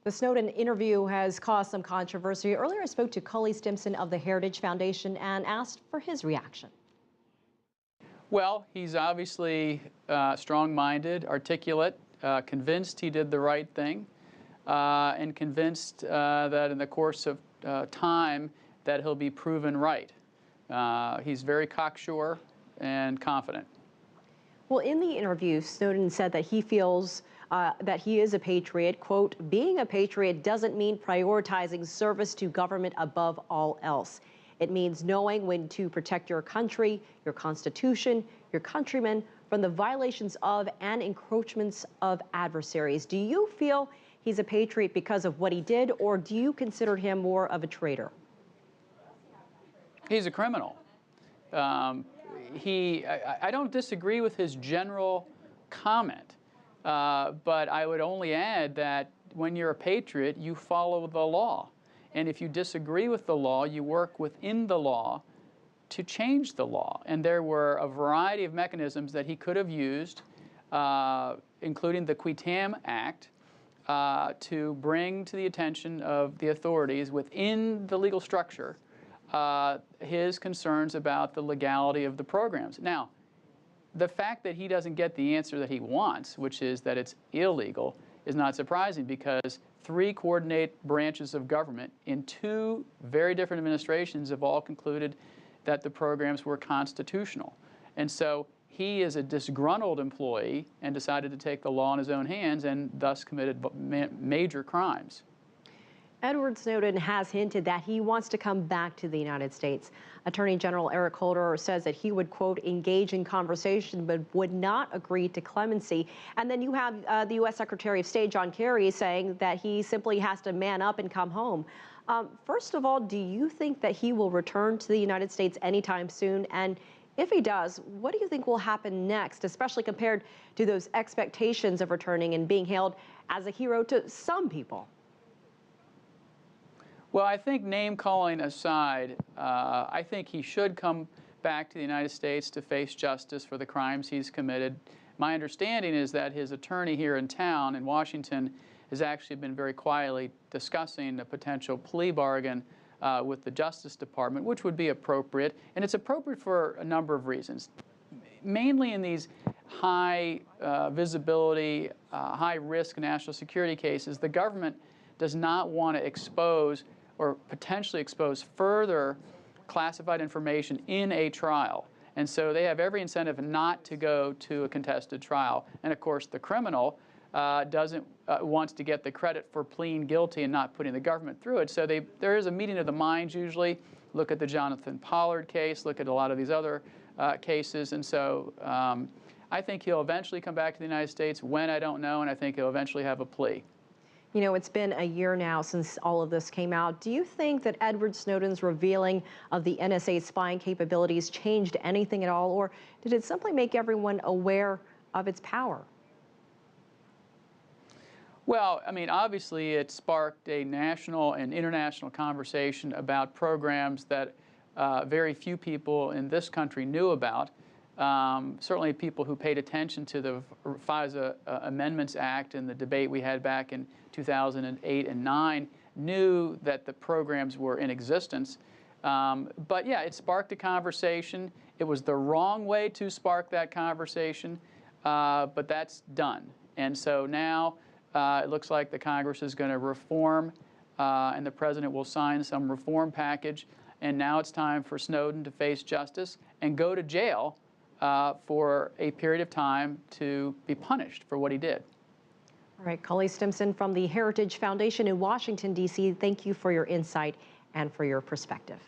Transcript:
The Snowden interview has caused some controversy. Earlier, I spoke to Cully Stimson of the Heritage Foundation and asked for his reaction. Well, he's obviously strong-minded, articulate, convinced he did the right thing, and convinced that in the course of time that he'll be proven right. He's very cocksure and confident. Well, in the interview, Snowden said that he feels that he is a patriot. Quote, being a patriot doesn't mean prioritizing service to government above all else. It means knowing when to protect your country, your constitution, your countrymen from the violations of and encroachments of adversaries. Do you feel he's a patriot because of what he did, or do you consider him more of a traitor? He's a criminal. I don't disagree with his general comment, but I would only add that when you're a patriot, you follow the law. And if you disagree with the law, you work within the law to change the law. And there were a variety of mechanisms that he could have used, including the Qui Tam Act, to bring to the attention of the authorities within the legal structure his concerns about the legality of the programs. Now, the fact that he doesn't get the answer that he wants, which is that it's illegal, is not surprising, because 3 coordinate branches of government in 2 very different administrations have all concluded that the programs were constitutional. And so he is a disgruntled employee and decided to take the law in his own hands and thus committed major crimes. Edward Snowden has hinted that he wants to come back to the United States. Attorney General Eric Holder says that he would, quote, engage in conversation but would not agree to clemency. And then you have the U.S. Secretary of State John Kerry saying that he simply has to man up and come home. First of all, do you think that he will return to the United States anytime soon? And if he does, what do you think will happen next, especially compared to those expectations of returning and being hailed as a hero to some people? Well, I think name-calling aside, I think he should come back to the United States to face justice for the crimes he's committed. My understanding is that his attorney here in town in Washington has actually been very quietly discussing a potential plea bargain with the Justice Department, which would be appropriate. And it's appropriate for a number of reasons. Mainly in these high visibility, high-risk national security cases, the government does not want to expose or potentially expose further classified information in a trial. And so they have every incentive not to go to a contested trial. And of course, the criminal wants to get the credit for pleading guilty and not putting the government through it. So there is a meeting of the minds usually. Look at the Jonathan Pollard case, look at a lot of these other cases. And so I think he'll eventually come back to the United States. When, I don't know, and I think he'll eventually have a plea. You know, it's been a year now since all of this came out. Do you think that Edward Snowden's revealing of the NSA's spying capabilities changed anything at all, or did it simply make everyone aware of its power? Well, I mean, obviously it sparked a national and international conversation about programs that very few people in this country knew about. Certainly people who paid attention to the FISA Amendments Act and the debate we had back in 2008 and 9 knew that the programs were in existence. But yeah, it sparked a conversation. It was the wrong way to spark that conversation, but that's done. And so now it looks like the Congress is going to reform, and the President will sign some reform package. And now it's time for Snowden to face justice and go to jail for a period of time to be punished for what he did. All right, Cully Stimson from the Heritage Foundation in Washington, D.C., thank you for your insight and for your perspective.